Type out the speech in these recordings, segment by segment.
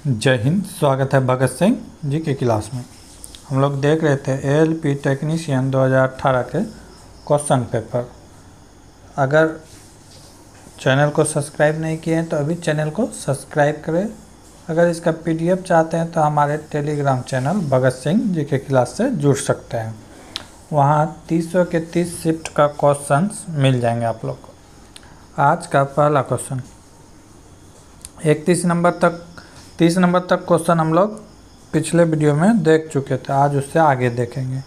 जय हिंद। स्वागत है भगत सिंह जी की क्लास में। हम लोग देख रहे थे एएलपी टेक्नीशियन 2018 के क्वेश्चन पेपर। अगर चैनल को सब्सक्राइब नहीं किए हैं तो अभी चैनल को सब्सक्राइब करें। अगर इसका पीडीएफ चाहते हैं तो हमारे टेलीग्राम चैनल भगत सिंह जी के क्लास से जुड़ सकते हैं। वहाँ 300 के 30 शिफ्ट का क्वेश्चन मिल जाएंगे आप लोग को। आज का पहला क्वेश्चन 30 नंबर तक क्वेश्चन हम लोग पिछले वीडियो में देख चुके थे। आज उससे आगे देखेंगे।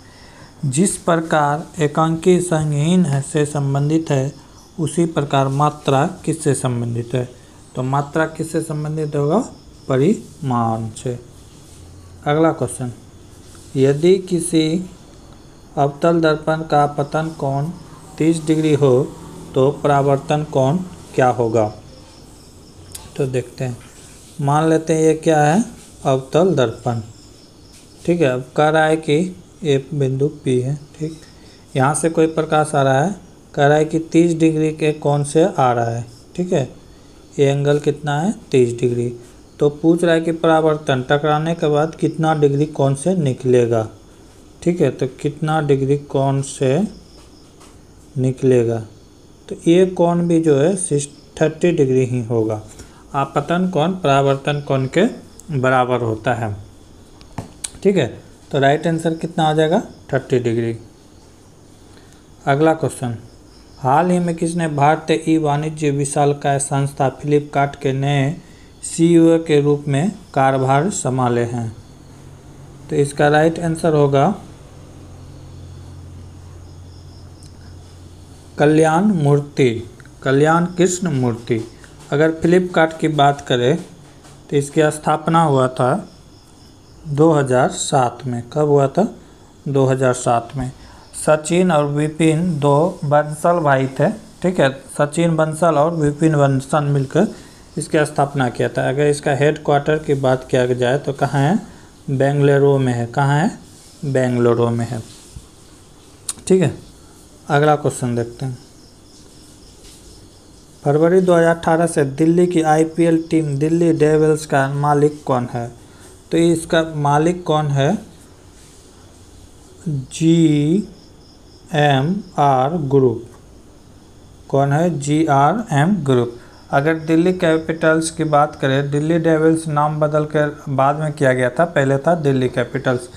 जिस प्रकार एकांकी संगहीन है से संबंधित है उसी प्रकार मात्रा किससे संबंधित है। तो मात्रा किससे संबंधित होगा? परिमाण से। अगला क्वेश्चन, यदि किसी अवतल दर्पण का पतन कोण 30 डिग्री हो तो परावर्तन कोण क्या होगा? तो देखते हैं। मान लेते हैं ये क्या है? अवतल दर्पण। ठीक है। अब कह रहा है कि ये बिंदु P है। ठीक, यहाँ से कोई प्रकाश आ रहा है, कह रहा है कि 30 डिग्री के कोण से आ रहा है। ठीक है, ये एंगल कितना है? 30 डिग्री। तो पूछ रहा है कि परावर्तन टकराने के बाद कितना डिग्री कोण से निकलेगा। ठीक है, तो कितना डिग्री कोण से निकलेगा? तो ये कोण भी जो है 30 डिग्री ही होगा। आपतन कोण परावर्तन कोण के बराबर होता है। ठीक है, तो राइट आंसर कितना हो जाएगा? 30 डिग्री। अगला क्वेश्चन, हाल ही में किसने भारतीय ई वाणिज्य विशालकाय संस्था फ्लिपकार्ट के नए सीईओ के रूप में कार्यभार संभाले हैं? तो इसका राइट आंसर होगा कल्याण कृष्ण मूर्ति। अगर फ्लिपकार्ट की बात करें तो इसकी स्थापना हुआ था 2007 में। कब हुआ था? 2007 में। सचिन और विपिन दो बंसल भाई थे। ठीक है, सचिन बंसल और विपिन बंसल मिलकर इसकी स्थापना किया था। अगर इसका हेड क्वार्टर की बात किया जाए तो कहाँ है? बेंगलुरु में है। कहाँ है? बेंगलुरु में है। ठीक है, अगला क्वेश्चन देखते हैं। फरवरी 2018 से दिल्ली की आईपीएल टीम दिल्ली डेविल्स का मालिक कौन है? तो इसका मालिक कौन है? GMR group. कौन है? GRM group. अगर दिल्ली कैपिटल्स की बात करें, दिल्ली डेविल्स नाम बदल कर बाद में किया गया था, पहले था दिल्ली कैपिटल्स।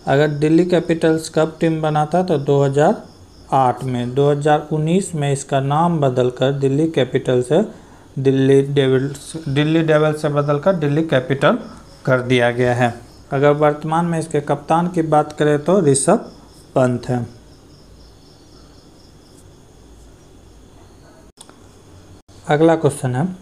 अगर दिल्ली कैपिटल्स कब टीम बना था? तो 2008 में। 2019 में इसका नाम बदलकर दिल्ली कैपिटल से दिल्ली डेविल्स से बदलकर दिल्ली कैपिटल कर दिया गया है। अगर वर्तमान में इसके कप्तान की बात करें तो ऋषभ पंत है। अगला क्वेश्चन है,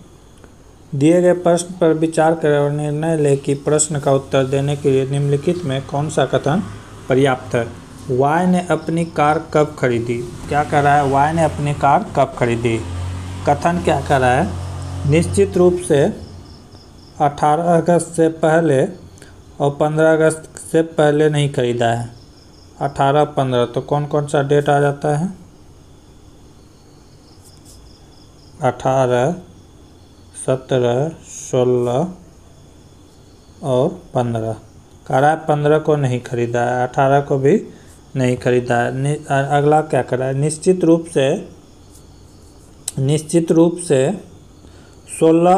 दिए गए प्रश्न पर विचार करें और निर्णय लें कि प्रश्न का उत्तर देने के लिए निम्नलिखित में कौन सा कथन पर्याप्त है। वाई ने अपनी कार कब खरीदी? क्या कह रहा है? वाई ने अपनी कार कब खरीदी? कथन क्या कह रहा है? निश्चित रूप से 18 अगस्त से पहले और 15 अगस्त से पहले नहीं खरीदा है। 18-15 तो कौन कौन सा डेट आ जाता है? 18, 17, 16 और 15। कह रहा है 15 को नहीं खरीदा है, 18 को भी नहीं खरीदा है। अगला क्या कर रहा है? निश्चित रूप से 16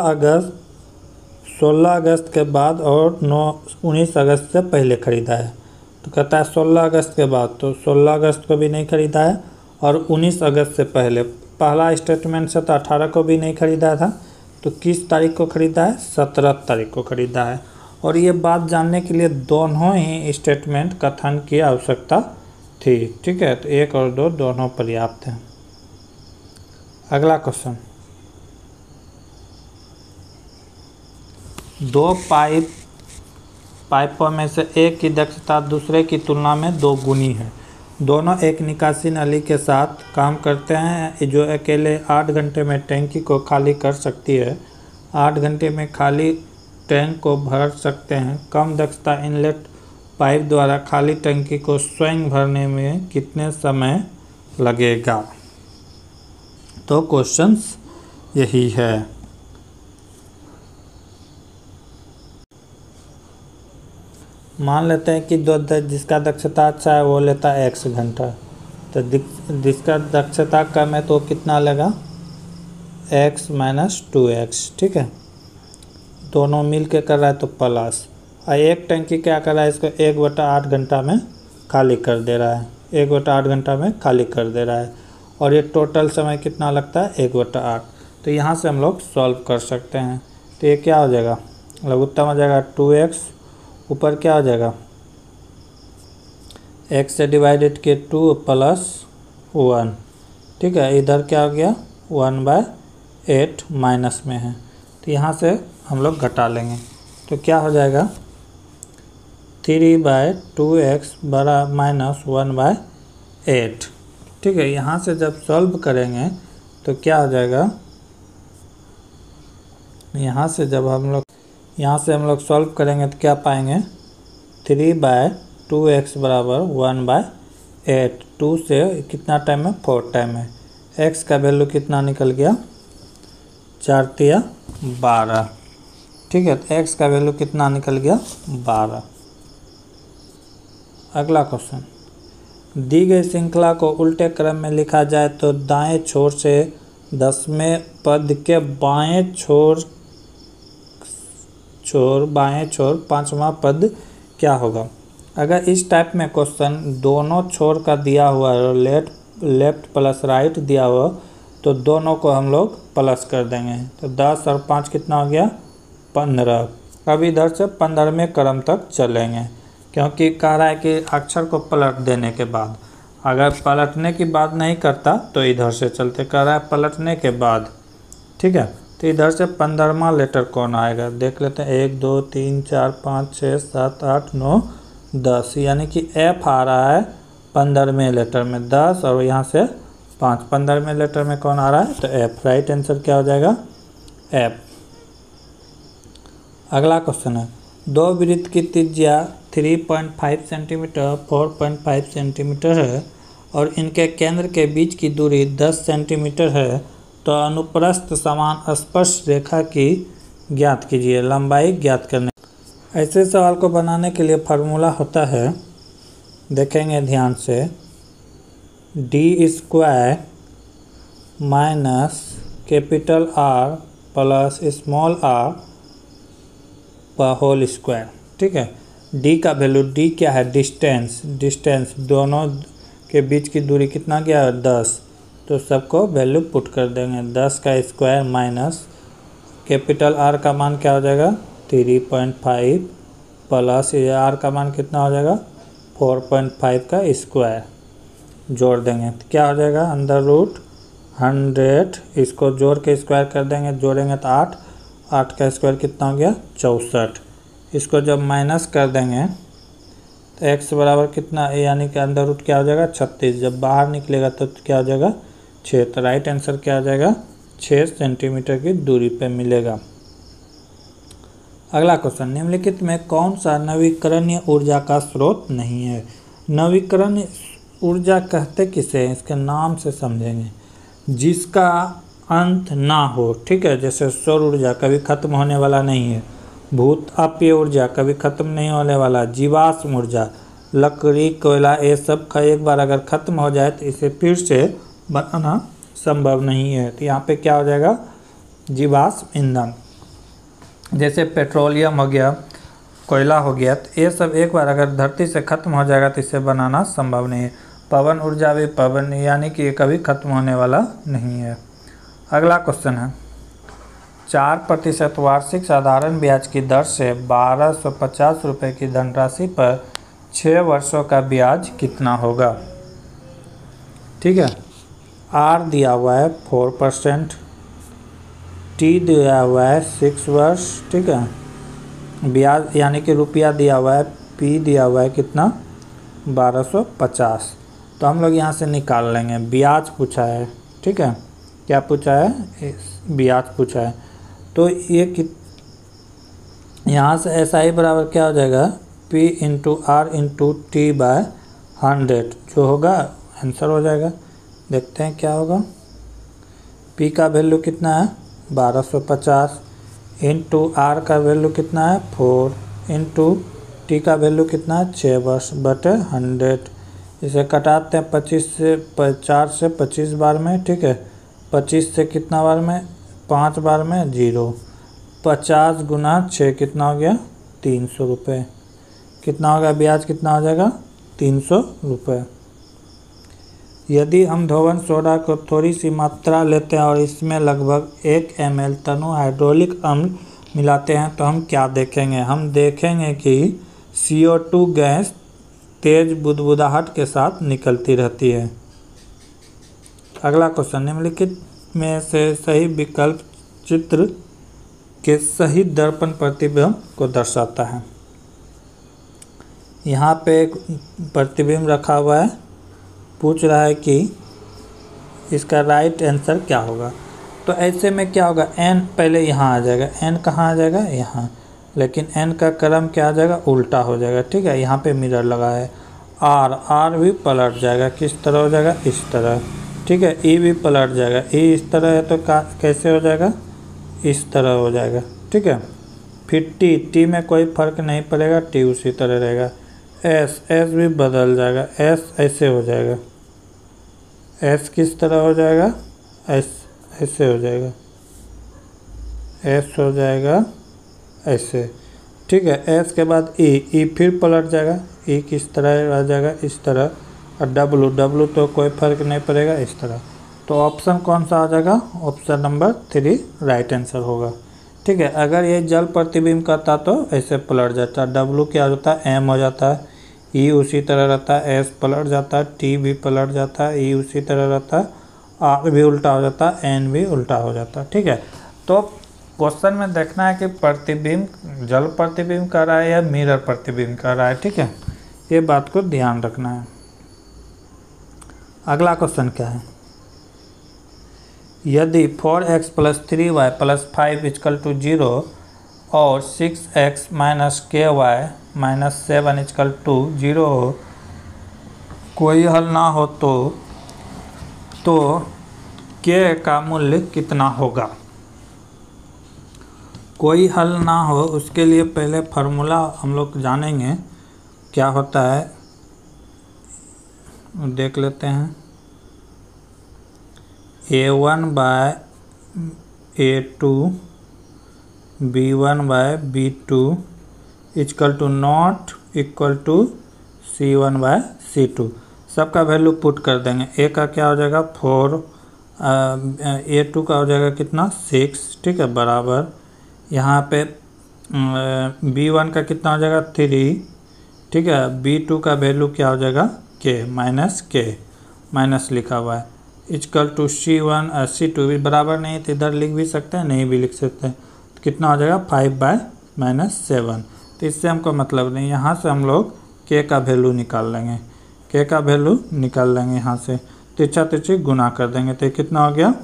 अगस्त के बाद और 19 अगस्त से पहले खरीदा है। तो कहता है 16 अगस्त के बाद, तो 16 अगस्त को भी नहीं खरीदा है और 19 अगस्त से पहले। पहला स्टेटमेंट से तो 18 को भी नहीं खरीदा था, तो किस तारीख को खरीदा है? 17 तारीख को खरीदा है। और ये बात जानने के लिए दोनों ही स्टेटमेंट कथन की आवश्यकता थी। ठीक है, तो 1 और 2 दोनों पर्याप्त हैं। अगला क्वेश्चन, दो पाइपों में से एक की दक्षता दूसरे की तुलना में 2 गुनी है। दोनों एक निकासी नली के साथ काम करते हैं जो अकेले 8 घंटे में टैंकी को खाली कर सकती है। 8 घंटे में खाली टैंक को भर सकते हैं। कम दक्षता इनलेट पाइप द्वारा खाली टंकी को स्वयं भरने में कितने समय लगेगा? तो क्वेश्चंस यही है। मान लेते हैं कि जिसका दक्षता अच्छा है वो लेता है x घंटा, तो जिसका दक्षता कम है तो कितना लेगा x माइनस 2x। ठीक है, दोनों मिल के कर रहा है तो प्लस, और एक टंकी क्या कर रहा है, इसको 1/8 घंटा में खाली कर दे रहा है, 1/8 घंटा में खाली कर दे रहा है, और ये टोटल समय कितना लगता है 1/8। तो यहाँ से हम लोग सॉल्व कर सकते हैं। तो ये क्या हो जाएगा, लघुत्तम हो जाएगा 2x, ऊपर क्या हो जाएगा x से डिवाइडेड के 2 प्लस 1। ठीक है, इधर क्या हो गया 1/8 माइनस में है, तो यहाँ से हम लोग घटा लेंगे। तो क्या हो जाएगा 3/2x बड़ा माइनस 1/8। ठीक है, यहाँ से जब सॉल्व करेंगे तो क्या हो जाएगा, यहाँ से हम लोग सॉल्व करेंगे तो क्या पाएंगे 3/2x बराबर 1/8। 2 से कितना टाइम है 4 टाइम है, x का वैल्यू कितना निकल गया 4 तिया 12। ठीक है, तो x का वैल्यू कितना निकल गया 12। अगला क्वेश्चन, दी गई श्रृंखला को उल्टे क्रम में लिखा जाए तो दाएं छोर से 10वें पद के बाएं छोर 5वां पद क्या होगा। अगर इस टाइप में क्वेश्चन दोनों छोर का दिया हुआ है, लेफ्ट प्लस राइट दिया हुआ, तो दोनों को हम लोग प्लस कर देंगे। तो 10 और 5 कितना हो गया 15। अब इधर से 15वें क्रम तक चलेंगे, क्योंकि कह रहा है कि अक्षर को पलट देने के बाद, अगर पलटने की बात नहीं करता तो इधर से चलते, कह रहा है पलटने के बाद। ठीक है, तो इधर से 15वां लेटर कौन आएगा देख लेते हैं, 1 2 3 4 5 6 7 8 9 10, यानी कि F आ रहा है 15वें लेटर में 10, और यहाँ से 5 15वें लेटर में कौन आ रहा है तो F। राइट आंसर क्या हो जाएगा F। अगला क्वेश्चन है, दो वृत्त की त्रिज्या 3.5 सेंटीमीटर 4.5 सेंटीमीटर है और इनके केंद्र के बीच की दूरी 10 सेंटीमीटर है, तो अनुप्रस्थ समान स्पर्श रेखा की ज्ञात कीजिए, लंबाई ज्ञात करने। ऐसे सवाल को बनाने के लिए फार्मूला होता है, देखेंगे ध्यान से, d² minus capital R plus small r whole square. ठीक है, d का वैल्यू, d क्या है डिस्टेंस दोनों के बीच की दूरी कितना गया 10, तो सबको वैल्यू पुट कर देंगे, 10 का स्क्वायर माइनस कैपिटल R का मान क्या हो जाएगा 3.5 प्लस R का मान कितना हो जाएगा 4.5 का स्क्वायर, जोड़ देंगे तो क्या हो जाएगा अंडर रूट 100, इसको जोड़ के स्क्वायर कर देंगे, जोड़ेंगे तो 8 का स्क्वायर कितना हो गया 64। इसको जब माइनस कर देंगे तो x बराबर कितना, यानी कि अंडर रूट क्या हो जाएगा 36, जब बाहर निकलेगा तो क्या हो जाएगा 6। तो राइट आंसर क्या हो जाएगा 6 सेंटीमीटर की दूरी पे मिलेगा। अगला क्वेश्चन, निम्नलिखित में कौन सा नवीकरणीय ऊर्जा का स्रोत नहीं है। नवीकरणीय ऊर्जा कहते किसे हैं, इसके नाम से समझेंगे, जिसका अंत ना हो। ठीक है, जैसे सौर ऊर्जा कभी खत्म होने वाला नहीं है, भूत अपीय ऊर्जा कभी खत्म नहीं होने वाला, जीवाश्म ऊर्जा लकड़ी कोयला ये सब का एक बार अगर खत्म हो जाए तो इसे फिर से बनाना संभव नहीं है। तो यहाँ पे क्या हो जाएगा जीवाश्म ईंधन, जैसे पेट्रोलियम हो गया, कोयला हो गया, तो ये सब एक बार अगर धरती से खत्म हो जाएगा तो इसे बनाना संभव नहीं है। पवन ऊर्जा भी पवन, यानी कि ये कभी खत्म होने वाला नहीं है। अगला क्वेश्चन है, 4% वार्षिक साधारण ब्याज की दर से 1250 रुपये की धनराशि पर 6 वर्षों का ब्याज कितना होगा। ठीक है, R दिया हुआ है 4%, T दिया हुआ है 6 वर्ष। ठीक है, ब्याज यानी कि रुपया दिया हुआ है, P दिया हुआ है कितना 1250। तो हम लोग यहाँ से निकाल लेंगे, ब्याज पूछा है। ठीक है, क्या पूछा है ब्याज पूछा है, तो ये यहाँ से SI बराबर क्या हो जाएगा P into R into T/100, जो होगा आंसर हो जाएगा। देखते हैं क्या होगा, P का वैल्यू कितना है 1250 इंटू R का वैल्यू कितना है 4 इंटू टी का वैल्यू कितना है 6 वर्ष बटे 100। इसे कटाते हैं 4 से 25 बार में, ठीक है। 25 से कितना बार में, 5 बार में 0। 50 गुना 6 कितना हो गया 300 रुपये। कितना होगा ब्याज, कितना हो जाएगा 300 रुपये। यदि हम धोवन सोडा को थोड़ी सी मात्रा लेते हैं और इसमें लगभग 1 ml तनु हाइड्रोलिक अम्ल मिलाते हैं तो हम क्या देखेंगे। हम देखेंगे कि CO2 गैस तेज बुदबुदाहट के साथ निकलती रहती है। अगला क्वेश्चन, निम्नलिखित में से सही विकल्प चित्र के सही दर्पण प्रतिबिंब को दर्शाता है। यहाँ पे एक प्रतिबिंब रखा हुआ है, पूछ रहा है कि इसका राइट आंसर क्या होगा। तो ऐसे में क्या होगा, n पहले यहाँ आ जाएगा, n कहाँ आ जाएगा यहाँ, लेकिन n का क्रम क्या आ जाएगा उल्टा हो जाएगा, ठीक है। यहाँ पे मिरर लगा है। r भी पलट जाएगा, किस तरह हो जाएगा इस तरह, ठीक है। e भी पलट जाएगा, e इस तरह है तो कैसे हो जाएगा इस तरह हो जाएगा, ठीक है। फिर t में कोई फर्क नहीं पड़ेगा, t उसी तरह रहेगा। s भी बदल जाएगा, s ऐसे हो जाएगा, s किस तरह हो जाएगा ऐसे हो जाएगा, s हो जाएगा ऐसे, ठीक है। s के बाद e फिर पलट जाएगा, e किस तरह आ जाएगा इस तरह, और w तो कोई फर्क नहीं पड़ेगा इस तरह। तो ऑप्शन कौन सा आ जाएगा, ऑप्शन नंबर 3 राइट आंसर होगा, ठीक है। अगर ये जल प्रतिबिंब करता तो ऐसे पलट जाता, w क्या होता है m हो जाता है, e उसी तरह रहता है, s पलट जाता है, t भी पलट जाता है, e उसी तरह रहता है, r भी उल्टा हो जाता है, n भी उल्टा हो जाता है, ठीक है। तो क्वेश्चन में देखना है कि प्रतिबिंब जल प्रतिबिंब कर रहा है या मिरर प्रतिबिंब कर रहा है, ठीक है। ये बात को ध्यान रखना है। अगला क्वेश्चन क्या है, यदि 4x + 3y + 5 = 0 और 6x - ky - 7 = 0 हो, कोई हल ना हो तो k का मूल्य कितना होगा। कोई हल ना हो उसके लिए पहले फार्मूला हम लोग जानेंगे क्या होता है, देख लेते हैं। a1/a2 b1/b2 = not equal to c1/c2। सबका वैल्यू पुट कर देंगे। a का क्या हो जाएगा 4, a2 का हो जाएगा कितना 6, ठीक है, बराबर यहाँ पे b1 का कितना हो जाएगा 3, ठीक है। b2 का वैल्यू क्या हो जाएगा k माइनस लिखा हुआ है, इक्वल टू c1/c2 भी बराबर नहीं तो इधर लिख भी सकते हैं, नहीं भी लिख सकते हैं। तो कितना हो जाएगा 5/-7। तो इससे हमको मतलब नहीं, यहाँ से हम लोग k का वैल्यू निकाल लेंगे, k का वैल्यू निकाल लेंगे यहाँ से। तिरछा तिरछी गुना कर देंगे तो कितना हो गया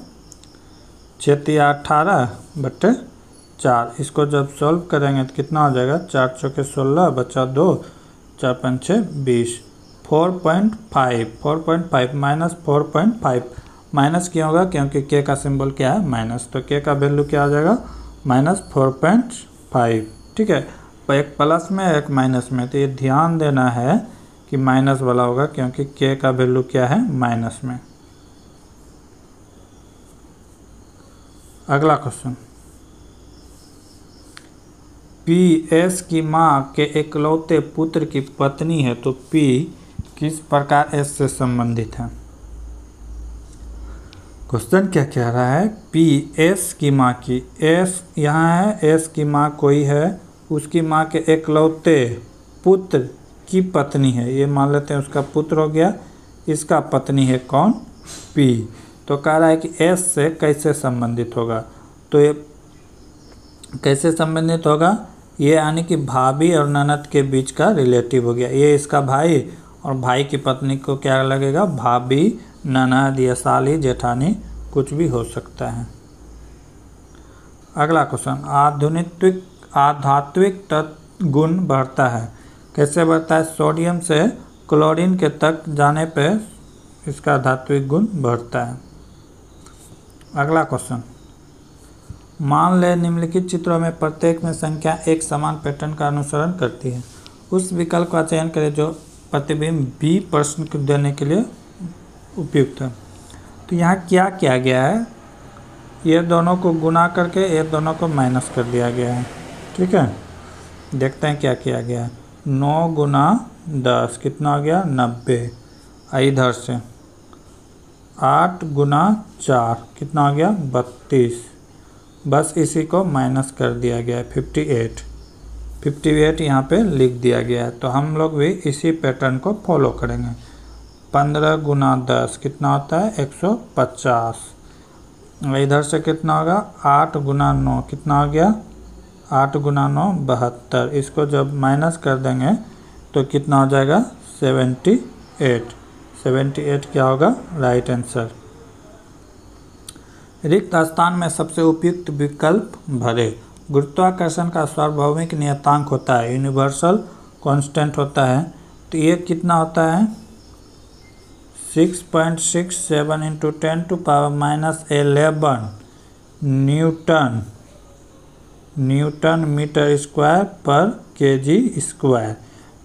6 × 18/4। इसको जब सॉल्व करेंगे तो कितना हो जाएगा 4 × 4 = 16 बचा 2, 4 × 5 = 20। 4.5 माइनस 4.5 माइनस क्यों होगा, क्योंकि k का सिंबल क्या है माइनस, तो k का वैल्यू क्या आ जाएगा -4.5, ठीक है। एक प्लस में एक माइनस में, तो ये ध्यान देना है कि माइनस वाला होगा क्योंकि k का वैल्यू क्या है माइनस में। अगला क्वेश्चन, P S की माँ के इकलौते पुत्र की पत्नी है तो P किस प्रकार S से संबंधित है। क्वेश्चन क्या कह रहा है, P S की माँ की, S यहाँ है, S की माँ कोई है, उसकी माँ के इकलौते पुत्र की पत्नी है, ये मान लेते हैं उसका पुत्र हो गया, इसका पत्नी है कौन P। तो कह रहा है कि S से कैसे संबंधित होगा, तो ये कैसे संबंधित होगा, ये यानी कि भाभी और ननद के बीच का रिलेटिव हो गया। ये इसका भाई और भाई की पत्नी को क्या लगेगा भाभी, ननद या साली, जेठानी, कुछ भी हो सकता है। अगला क्वेश्चन, आधात्विक तत्व गुण बढ़ता है, कैसे बढ़ता है, सोडियम से क्लोरीन के तक जाने पे इसका धात्विक गुण बढ़ता है। अगला क्वेश्चन, मान लें निम्नलिखित चित्रों में प्रत्येक में संख्या एक समान पैटर्न का अनुसरण करती है उस विकल्प का चयन करें जो प्रतिबिंब बी प्रश्न को देने के लिए उपयुक्त है। तो यहाँ क्या किया गया है, ये दोनों को गुना करके ये दोनों को माइनस कर दिया गया है। ठीक है, देखते हैं क्या किया गया है। 9 गुना 10 कितना हो गया 90। इधर से 8 गुना 4 कितना हो गया 32। बस इसी को माइनस कर दिया गया है 58 यहाँ पे लिख दिया गया है। तो हम लोग भी इसी पैटर्न को फॉलो करेंगे। 15 गुना 10 कितना होता है 150। इधर से कितना होगा 8 गुना 9 कितना हो गया 8 गुना 9 72। इसको जब माइनस कर देंगे तो कितना हो जाएगा 78 क्या होगा राइट आंसर। रिक्त स्थान में सबसे उपयुक्त विकल्प भरे। गुरुत्वाकर्षण का सार्वभौमिक नियतांक होता है, यूनिवर्सल कांस्टेंट होता है। तो ये कितना होता है 6.67 × 10⁻11 न्यूटन मीटर स्क्वायर पर केजी स्क्वायर।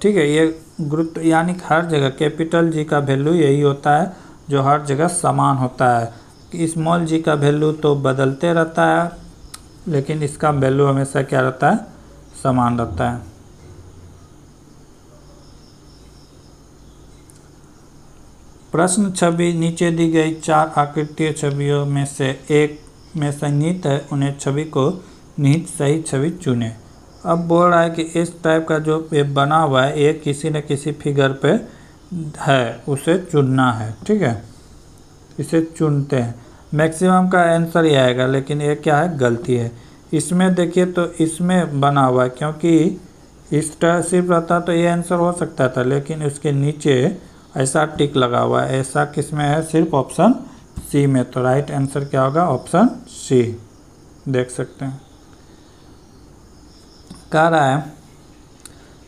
ठीक है, ये गुरुत्व यानी कि हर जगह कैपिटल जी का वैल्यू यही होता है जो हर जगह समान होता है। स्मॉल जी का वैल्यू तो बदलते रहता है, लेकिन इसका वैल्यू हमेशा क्या रहता है समान रहता है। प्रश्न छवि नीचे दी गई 4 आकृतीय छवियों में से एक में संगीत है, उन्हें छवि को निहित सही छवि चुने। अब बोल रहा है कि इस टाइप का जो ये बना हुआ है ये किसी न किसी फिगर पे है, उसे चुनना है। ठीक है, इसे चुनते हैं। मैक्सिमम का आंसर ही आएगा, लेकिन ये क्या है गलती है। इसमें देखिए तो इसमें बना हुआ है, क्योंकि इस तरह सिर्फ रहता तो ये आंसर हो सकता था, लेकिन उसके नीचे ऐसा टिक लगा हुआ है। ऐसा किस में है सिर्फ ऑप्शन सी में। तो राइट आंसर क्या होगा ऑप्शन सी। देख सकते हैं कह रहा है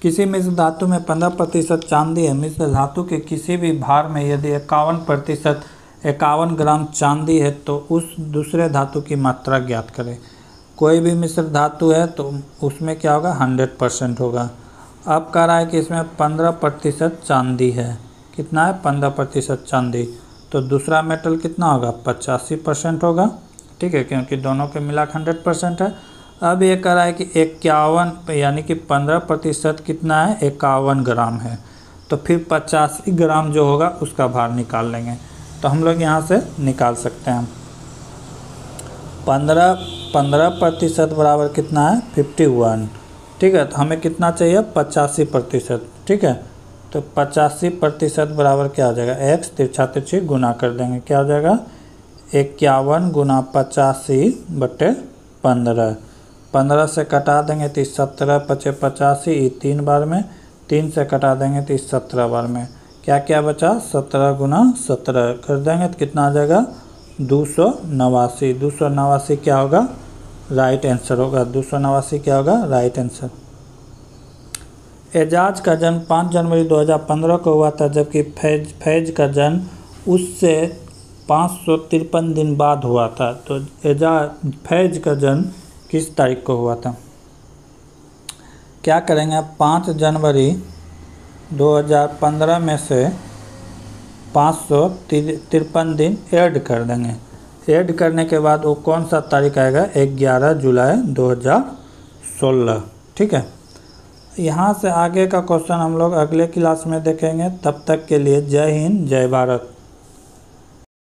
किसी मिश्र धातु में 15% चांदी है। मिश्र धातु के किसी भी भार में यदि 51 ग्राम चांदी है तो उस दूसरे धातु की मात्रा ज्ञात करें। कोई भी मिश्र धातु है तो उसमें क्या होगा 100% होगा। अब कह रहा है कि इसमें 15% चांदी है। कितना है 15% चांदी, तो दूसरा मेटल कितना होगा 85% होगा। ठीक है, क्योंकि दोनों के मिला 100% है। अब ये कह रहा है कि 51 यानी कि 15% कितना है 51 ग्राम है, तो फिर 85 ग्राम जो होगा उसका भार निकाल लेंगे। तो हम लोग यहाँ से निकाल सकते हैं 15% बराबर कितना है 51। ठीक है, तो हमें कितना चाहिए 85%। ठीक है, तो 85% बराबर क्या हो जाएगा x तिरछा तिरछी गुना कर देंगे, क्या हो जाएगा 51 गुना 85/15। 15 से कटा देंगे तो 17 × 85 3 बार में, 3 से कटा देंगे तो 17 बार में। क्या क्या बचा 17 गुना 17 कर देंगे तो कितना आ जाएगा 289। 289 क्या होगा राइट आंसर होगा। 289 क्या होगा राइट आंसर। एजाज का जन्म 5 जनवरी 2015 को हुआ था, जबकि फैज का जन्म उससे 553 दिन बाद हुआ था। तो फैज का जन्म किस तारीख को हुआ था। क्या करेंगे 5 जनवरी 2015 में से 553 दिन ऐड कर देंगे। ऐड करने के बाद वो कौन सा तारीख आएगा 11 जुलाई 2016। ठीक है, यहाँ से आगे का क्वेश्चन हम लोग अगले क्लास में देखेंगे। तब तक के लिए जय हिंद जय भारत।